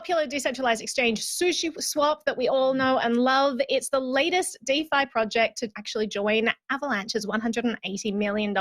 popular decentralized exchange SushiSwap that we all know and love. It's the latest DeFi project to actually join Avalanche's $180 million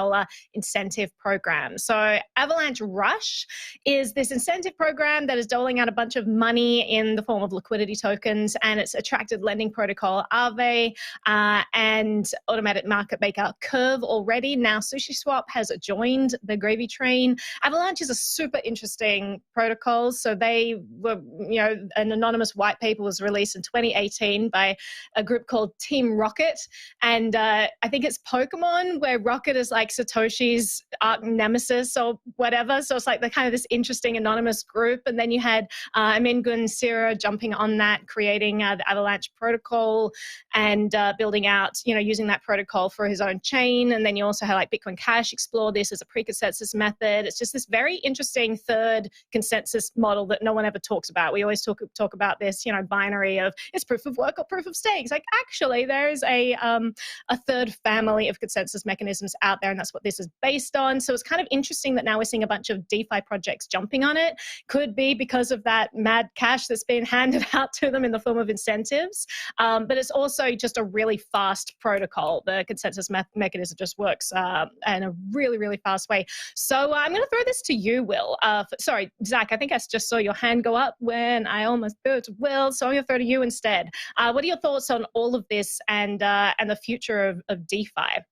incentive program. So Avalanche Rush is this incentive program that is doling out a bunch of money in the form of liquidity tokens, and it's attracted lending protocol Aave and automatic market maker Curve already. Now SushiSwap has joined the gravy train. Avalanche is a super interesting protocol. So they were, an anonymous white paper was released in 2018 by a group called Team Rocket. And I think it's Pokemon, where Rocket is like Satoshi's arch nemesis or whatever. So it's like the kind of this interesting anonymous group. And then you had Amin Gun Sira jumping on that, creating the Avalanche protocol and building out, using that protocol for his own chain. And then you also had like Bitcoin Cash explore this as a pre-consensus method. It's just this very interesting third consensus model that no one ever talks about. We always talk about this, binary of it's proof of work or proof of stake. It's like, actually, there is a third family of consensus mechanisms out there, and that's what this is based on. So it's kind of interesting that now we're seeing a bunch of DeFi projects jumping on it. Could be because of that mad cash that's been handed out to them in the form of incentives. But it's also just a really fast protocol. The consensus mechanism just works in a really, really fast way. So I'm going to throw this to you, Will. Sorry, Zach, I think I just saw your hand go up when I almost threw it to Will. So I'm going to throw it to you instead. What are your thoughts on all of this and the future of DeFi? I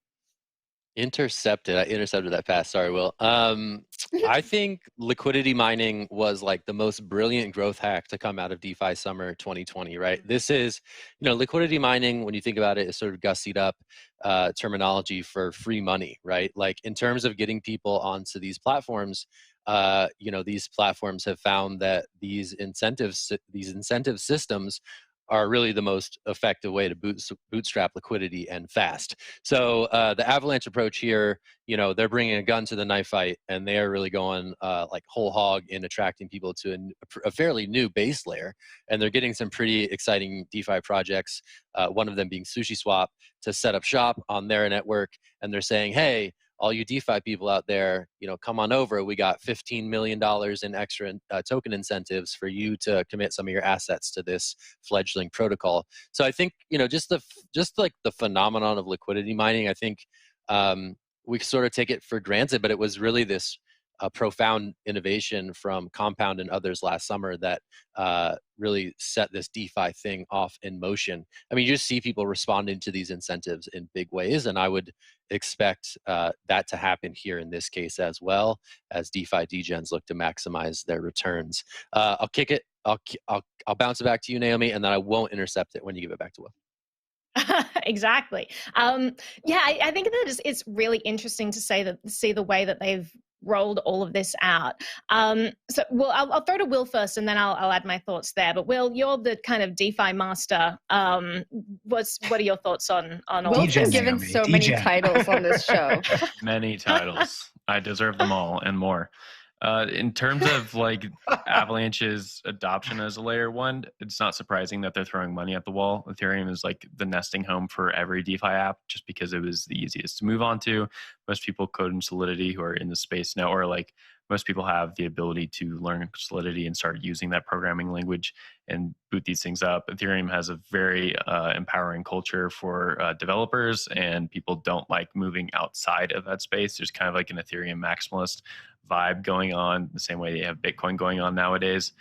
intercepted that pass. Sorry, Will. I think liquidity mining was like the most brilliant growth hack to come out of DeFi summer 2020, right? This is, liquidity mining, when you think about it, is sort of gussied up terminology for free money, right? Like in terms of getting people onto these platforms, these platforms have found that these incentive systems are really the most effective way to bootstrap liquidity and fast. So the Avalanche approach here, they're bringing a gun to the knife fight, and they are really going like whole hog in attracting people to a fairly new base layer. And they're getting some pretty exciting DeFi projects, one of them being SushiSwap, to set up shop on their network. And they're saying, hey, all you DeFi people out there, come on over. We got $15 million in extra token incentives for you to commit some of your assets to this fledgling protocol. So I think, just like the phenomenon of liquidity mining, I think we sort of take it for granted, but it was really this profound innovation from Compound and others last summer that really set this DeFi thing off in motion. I mean, you just see people responding to these incentives in big ways, and I would expect that to happen here in this case as well, as DeFi degens look to maximize their returns. I'll kick it. I'll bounce it back to you, Naomi, and then I won't intercept it when you give it back to Will. Exactly. I think that it's really interesting to see the way that they've rolled all of this out. Well, I'll throw to Will first, and then I'll add my thoughts there. But Will, you're the kind of DeFi master. What are your thoughts on all? Will's been given so many titles on this show. Many titles. I deserve them all and more. In terms of like Avalanche's adoption as a layer one, it's not surprising that they're throwing money at the wall. Ethereum is like the nesting home for every DeFi app, just because it was the easiest to move on to. Most people code in Solidity who are in the space now, or like most people have the ability to learn Solidity and start using that programming language and boot these things up. Ethereum has a very empowering culture for developers, and people don't like moving outside of that space. There's kind of like an Ethereum maximalist vibe going on, the same way they have Bitcoin going on nowadays.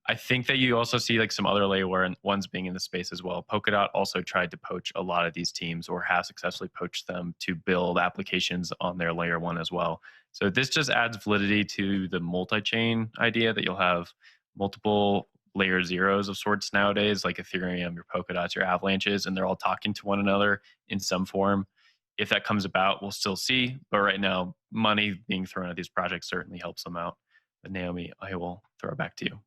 I think that you also see like some other layer ones being in the space as well. Polkadot also tried to poach a lot of these teams, or have successfully poached them to build applications on their layer one as well. So this just adds validity to the multi-chain idea that you'll have multiple layer zeros of sorts nowadays, like Ethereum, your Polkadots, your Avalanches, and they're all talking to one another in some form. If that comes about, we'll still see. But right now, money being thrown at these projects certainly helps them out. But Naomi, I will throw it back to you.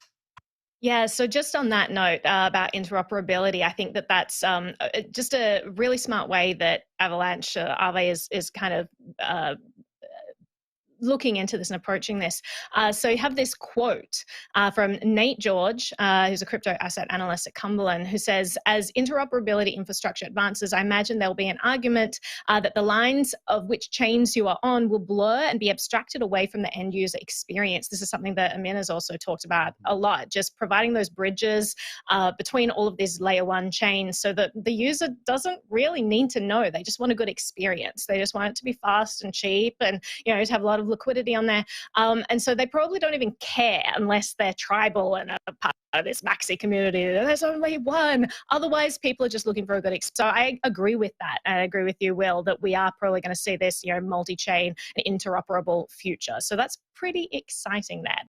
Yeah, so just on that note about interoperability, I think that's just a really smart way that Avalanche, Aave is kind of looking into this and approaching this. So you have this quote from Nate George, who's a crypto asset analyst at Cumberland, who says, as interoperability infrastructure advances, I imagine there'll be an argument that the lines of which chains you are on will blur and be abstracted away from the end user experience. This is something that Amin has also talked about a lot, just providing those bridges between all of these layer one chains so that the user doesn't really need to know. They just want a good experience. They just want it to be fast and cheap and, you know, to have a lot of liquidity on there. And so they probably don't even care unless they're tribal and a part of this maxi community. There's only one. Otherwise, people are just looking for a good experience. So I agree with that. I agree with you, Will, that we are probably going to see this, you know, multi-chain and interoperable future. So that's pretty exciting there.